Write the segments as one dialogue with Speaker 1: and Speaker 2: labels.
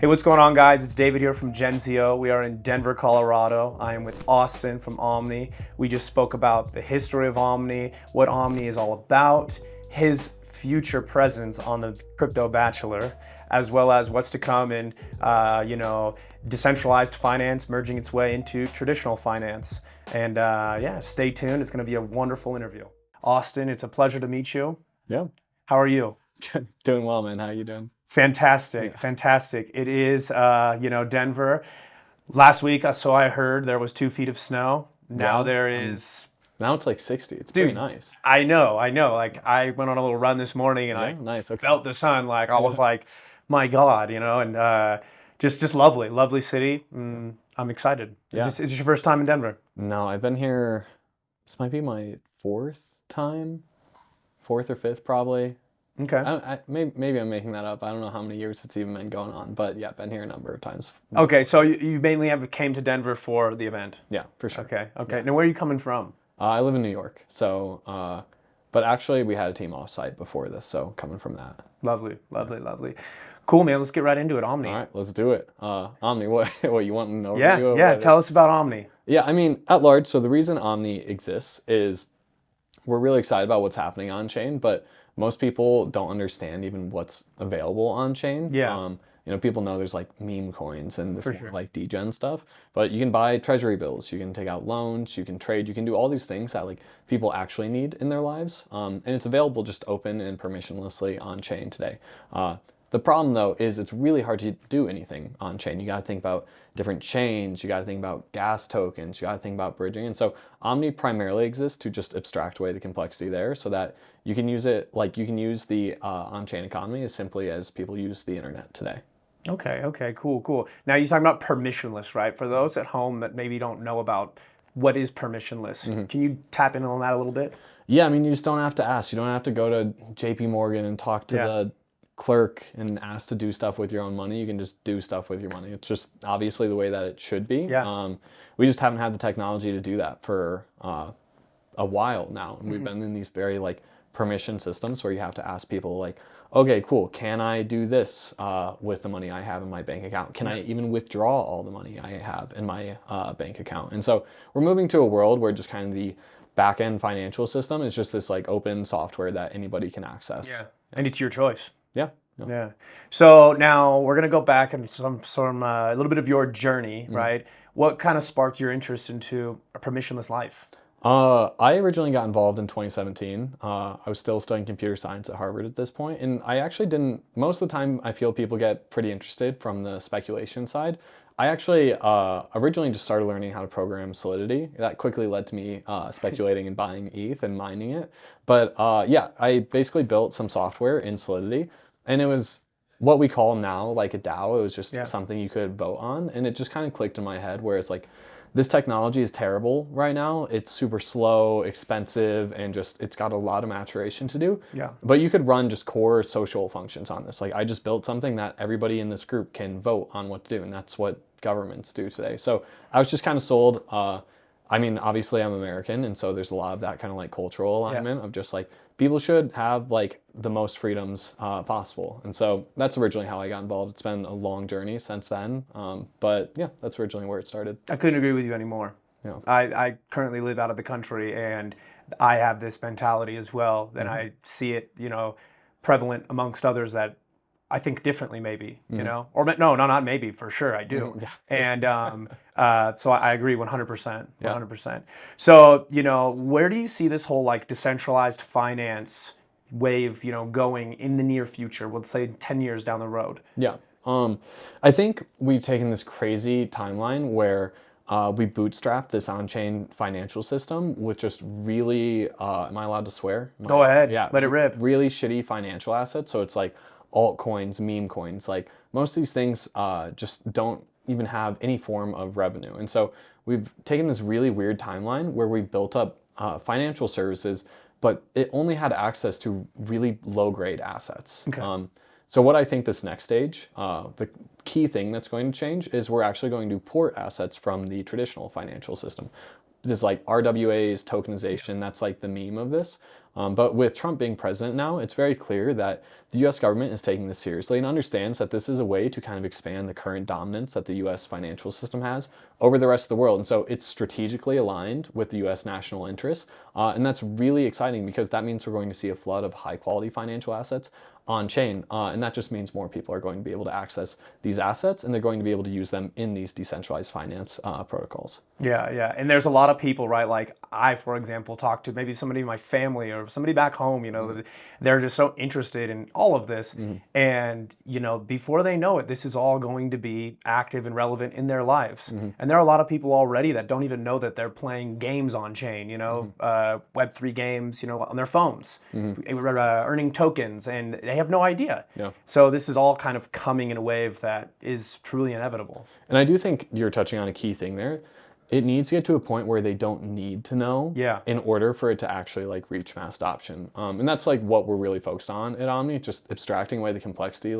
Speaker 1: Hey, what's going on, guys? It's David here from Genzio. We are in Denver, Colorado. I am with Austin from Omni. We just spoke about the history of Omni, what Omni is all about, his future presence on the Crypto Bachelor, as well as what's to come in, decentralized finance merging its way into traditional finance. And yeah, stay tuned. It's going to be a wonderful interview. Austin, it's a pleasure to meet you.
Speaker 2: Yeah.
Speaker 1: How are you?
Speaker 2: Doing well, man. How you doing?
Speaker 1: Fantastic, fantastic. It is, Denver. Last week, so I heard there was 2 feet of snow. Now there is.
Speaker 2: Now it's like 60. It's pretty nice.
Speaker 1: I know. Like I went on a little run this morning and I
Speaker 2: nice. Okay.
Speaker 1: felt the sun. Like I was like, my God, and just lovely city. I'm excited.
Speaker 2: Yeah.
Speaker 1: Is this your first time in Denver?
Speaker 2: No, I've been here. This might be my fourth or fifth probably.
Speaker 1: Okay.
Speaker 2: Maybe I'm making that up. I don't know how many years it's even been going on, but yeah, been here a number of times.
Speaker 1: Okay, so you mainly came to Denver for the event.
Speaker 2: Yeah, for sure.
Speaker 1: Okay.
Speaker 2: Yeah.
Speaker 1: Now, where are you coming from?
Speaker 2: I live in New York, so but actually we had a team off-site before this, so coming from that.
Speaker 1: Lovely. Cool, man. Let's get right into it. Omni.
Speaker 2: All right, let's do it. Omni, what you want to know?
Speaker 1: Yeah. Tell us about Omni.
Speaker 2: Yeah, I mean, at large, so the reason Omni exists is we're really excited about what's happening on chain, but most people don't understand even what's available on chain.
Speaker 1: Yeah.
Speaker 2: People know there's like meme coins and this like degen stuff, but you can buy treasury bills, you can take out loans, you can trade, you can do all these things that like people actually need in their lives. And it's available just open and permissionlessly on chain today. The problem though is it's really hard to do anything on chain. You got to think about different chains, you got to think about gas tokens, you got to think about bridging. And so Omni primarily exists to just abstract away the complexity there so that you can use it like you can use the on-chain economy as simply as people use the internet today.
Speaker 1: Okay, cool. Now you're talking about permissionless, right? For those at home that maybe don't know about what is permissionless, can you tap in on that a little bit?
Speaker 2: Yeah, I mean, you just don't have to ask. You don't have to go to JP Morgan and talk to the clerk and ask to do stuff with your own money. You can just do stuff with your money. It's just obviously the way that it should be.
Speaker 1: Yeah.
Speaker 2: We just haven't had the technology to do that for a while now. And we've been in these very like permission systems where you have to ask people like, okay, cool, can I do this with the money I have in my bank account? Can I even withdraw all the money I have in my bank account? And so we're moving to a world where just kind of the back-end financial system is just this like open software that anybody can access.
Speaker 1: Yeah. And it's your choice.
Speaker 2: Yeah.
Speaker 1: So now we're gonna go back and some a little bit of your journey, right? What kind of sparked your interest into a permissionless life?
Speaker 2: I originally got involved in 2017. I was still studying computer science at Harvard at this point, and I actually didn't. Most of the time, I feel people get pretty interested from the speculation side. I actually originally just started learning how to program Solidity. That quickly led to me speculating and buying ETH and mining it. But I basically built some software in Solidity. And it was what we call now like a DAO. It was just something you could vote on. And it just kind of clicked in my head where it's like, this technology is terrible right now. It's super slow, expensive, and just it's got a lot of maturation to do.
Speaker 1: Yeah.
Speaker 2: But you could run just core social functions on this. Like I just built something that everybody in this group can vote on what to do. And that's what governments do today. So I was just kind of sold. I mean, obviously I'm American. And so there's a lot of that kind of like cultural alignment of just like, people should have like the most freedoms possible. And so that's originally how I got involved. It's been a long journey since then. But yeah, that's originally where it started.
Speaker 1: I couldn't agree with you anymore.
Speaker 2: Yeah.
Speaker 1: I currently live out of the country and I have this mentality as well. And I see it, prevalent amongst others that I think differently maybe, or no, not maybe, for sure I do. And so I agree 100%, 100%. So, where do you see this whole like decentralized finance wave, going in the near future, let's say 10 years down the road?
Speaker 2: Yeah. I think we've taken this crazy timeline where we bootstrapped this on-chain financial system with just really, am I allowed to swear?
Speaker 1: Go ahead, let it rip.
Speaker 2: Really shitty financial assets. So it's like altcoins, meme coins, like most of these things just don't even have any form of revenue. And so we've taken this really weird timeline where we built up financial services, but it only had access to really low grade assets.
Speaker 1: Okay.
Speaker 2: So what I think this next stage, the key thing that's going to change is we're actually going to port assets from the traditional financial system. There's like RWAs, tokenization, that's like the meme of this. But with Trump being president now, it's very clear that the US government is taking this seriously and understands that this is a way to kind of expand the current dominance that the US financial system has over the rest of the world. And so it's strategically aligned with the US national interests. And that's really exciting because that means we're going to see a flood of high quality financial assets on chain. And that just means more people are going to be able to access these assets and they're going to be able to use them in these decentralized finance protocols.
Speaker 1: Yeah, yeah. And there's a lot of people, right? Like I, for example, talk to maybe somebody in my family or somebody back home, they're just so interested in all of this. And, before they know it, this is all going to be active and relevant in their lives. And there are a lot of people already that don't even know that they're playing games on chain, Web3 games, on their phones, earning tokens, and they have no idea.
Speaker 2: Yeah.
Speaker 1: So this is all kind of coming in a wave that is truly inevitable.
Speaker 2: And I do think you're touching on a key thing there. It needs to get to a point where they don't need to know in order for it to actually reach mass adoption. And that's what we're really focused on at Omni, just abstracting away the complexity.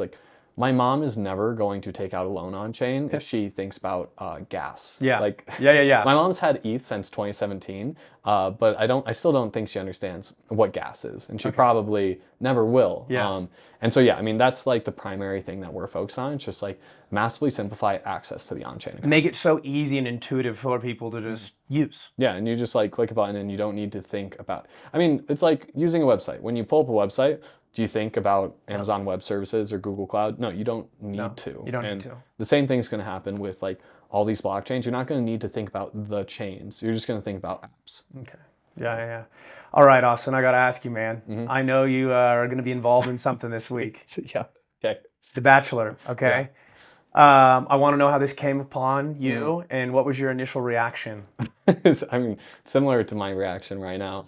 Speaker 2: My mom is never going to take out a loan on chain if she thinks about gas.
Speaker 1: Yeah.
Speaker 2: My mom's had ETH since 2017, but I still don't think she understands what gas is, and she probably never will.
Speaker 1: Yeah.
Speaker 2: And so that's the primary thing that we're focused on. It's just massively simplify access to the on-chain account.
Speaker 1: Make it so easy and intuitive for people to just use.
Speaker 2: Yeah, and you just click a button and you don't need to think about. It's like using a website. When you pull up a website, do you think about Amazon Web Services or Google Cloud? No, you don't need to.
Speaker 1: You don't need to.
Speaker 2: The same thing's going to happen with all these blockchains. You're not going to need to think about the chains. You're just going to think about apps.
Speaker 1: Okay. Yeah. All right, Austin, I got to ask you, man. I know you are going to be involved in something this week.
Speaker 2: Yeah. Okay.
Speaker 1: The Bachelor. Okay.
Speaker 2: Yeah.
Speaker 1: I want to know how this came upon you and what was your initial reaction?
Speaker 2: Similar to my reaction right now.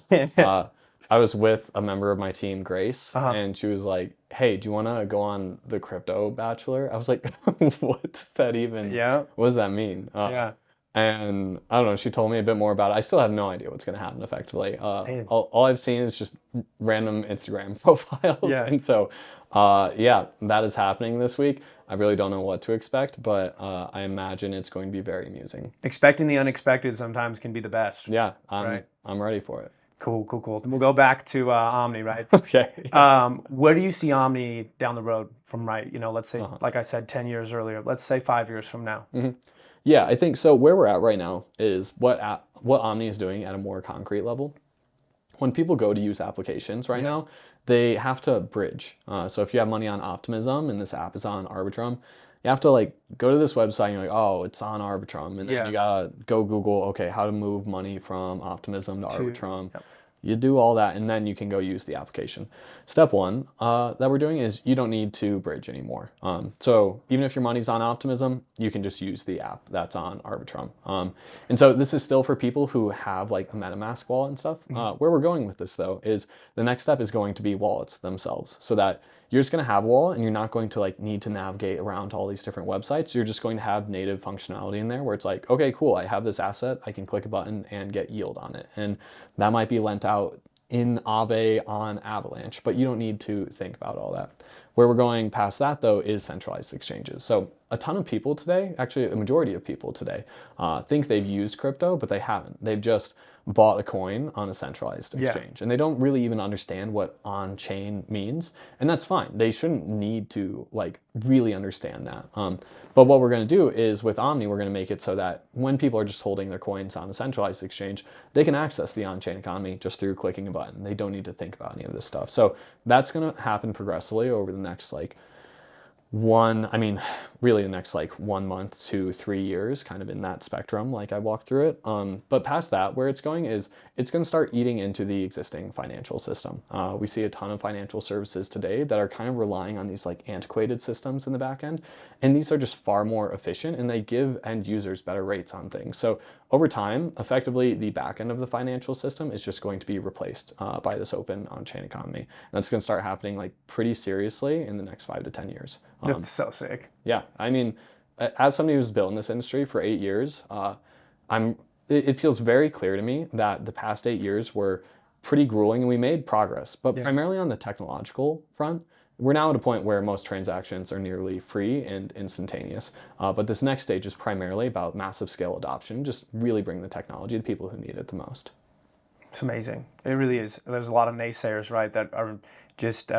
Speaker 2: I was with a member of my team, Grace, and she was like, hey, do you want to go on the Crypto Bachelor? I was like, what's that even?
Speaker 1: Yeah.
Speaker 2: What does that mean? And I don't know, she told me a bit more about it. I still have no idea what's going to happen effectively. All I've seen is just random Instagram profiles.
Speaker 1: Yeah.
Speaker 2: And so, that is happening this week. I really don't know what to expect, but I imagine it's going to be very amusing.
Speaker 1: Expecting the unexpected sometimes can be the best.
Speaker 2: Yeah, I'm ready for it.
Speaker 1: Cool. We'll go back to Omni, right?
Speaker 2: Okay.
Speaker 1: Where do you see Omni down the road from, let's say, like I said, 10 years earlier, let's say 5 years from now?
Speaker 2: Yeah, I think so. Where we're at right now is what Omni is doing at a more concrete level. When people go to use applications right now, they have to bridge. So if you have money on Optimism and this app is on Arbitrum, you have to go to this website and you're oh, it's on Arbitrum. And then you gotta go Google, okay, how to move money from Optimism to Arbitrum. You do all that and then you can go use the application. Step one that we're doing is you don't need to bridge anymore. So even if your money's on Optimism, you can just use the app that's on Arbitrum. And so this is still for people who have a MetaMask wallet and stuff. Where we're going with this though is the next step is going to be wallets themselves, so that you're just going to have a wallet and you're not going to need to navigate around to all these different websites. You're just going to have native functionality in there where it's okay, cool, I have this asset, I can click a button and get yield on it. And that might be lent out in Aave on Avalanche, but you don't need to think about all that. Where we're going past that though is centralized exchanges. So a ton of people today, actually a majority of people today, think they've used crypto, but they haven't. They've just bought a coin on a centralized exchange. And they don't really even understand what on-chain means. And that's fine. They shouldn't need to really understand that. But what we're going to do is with Omni, we're going to make it so that when people are just holding their coins on a centralized exchange, they can access the on-chain economy just through clicking a button. They don't need to think about any of this stuff. So that's going to happen progressively over the next really the next 1 month to 3 years, kind of in that spectrum, I walked through it. But past that, where it's going is it's going to start eating into the existing financial system. We see a ton of financial services today that are kind of relying on these antiquated systems in the back end. And these are just far more efficient and they give end users better rates on things. So over time, effectively, the back end of the financial system is just going to be replaced by this open on-chain economy. And that's going to start happening pretty seriously in the next 5 to 10 years.
Speaker 1: That's so sick.
Speaker 2: Yeah, as somebody who's built in this industry for 8 years, it feels very clear to me that the past 8 years were pretty grueling and we made progress, but primarily on the technological front. We're now at a point where most transactions are nearly free and instantaneous, but this next stage is primarily about massive scale adoption, just really bring the technology to people who need it the most.
Speaker 1: It's amazing. It really is. There's a lot of naysayers, right, that are just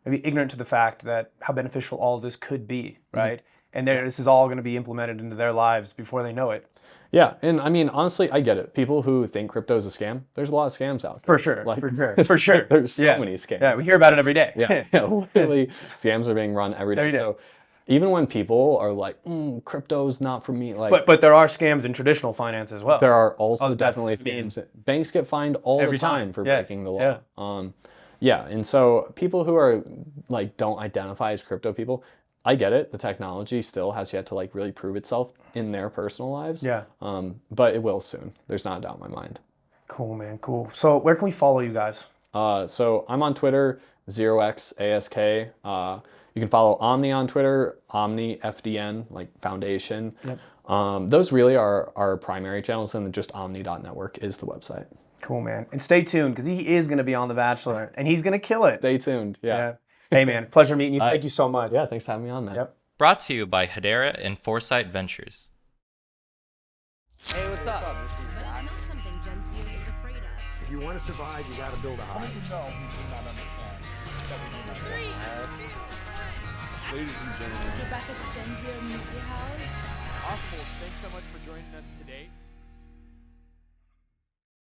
Speaker 1: maybe ignorant to the fact that how beneficial all of this could be, right? And this is all going to be implemented into their lives before they know it.
Speaker 2: Yeah, and I mean, honestly, I get it. People who think crypto is a scam, there's a lot of scams out there.
Speaker 1: For sure,
Speaker 2: Like,
Speaker 1: for sure.
Speaker 2: There's so many scams.
Speaker 1: Yeah, we hear about it every day.
Speaker 2: Yeah, literally, scams are being run every day. So even when people are like, crypto's not for me, like,
Speaker 1: but there are scams in traditional finance as well.
Speaker 2: there are also definitely scams. Banks get fined all the time for breaking the law. Yeah, and so people who are like don't identify as crypto people, I get it. The technology still has yet to like really prove itself in their personal lives.
Speaker 1: Yeah.
Speaker 2: But it will soon. There's not a doubt in my mind.
Speaker 1: Cool, man. Cool. So where can we follow you guys?
Speaker 2: So I'm on Twitter, 0xASK. You can follow Omni on Twitter, Omni FDN, like foundation.
Speaker 1: Yep.
Speaker 2: Those really are our primary channels, and just omni.network is the website.
Speaker 1: Cool, man. And stay tuned, because he is going to be on The Bachelor, and he's going to kill it.
Speaker 2: Stay tuned. Yeah.
Speaker 1: Hey, man. Pleasure meeting you. Thank you so much.
Speaker 2: Yeah, thanks for having me on, man.
Speaker 1: Yep.
Speaker 3: Brought to you by Hedera and Foresight Ventures.
Speaker 4: Hey, what's up?
Speaker 5: But it's not something Genzio is afraid of.
Speaker 6: If you want to survive, you got to build a hive.
Speaker 7: Ladies and gentlemen.
Speaker 5: Get back at the Genzio Media House.
Speaker 4: Awesome. Well, thanks so much for joining us today.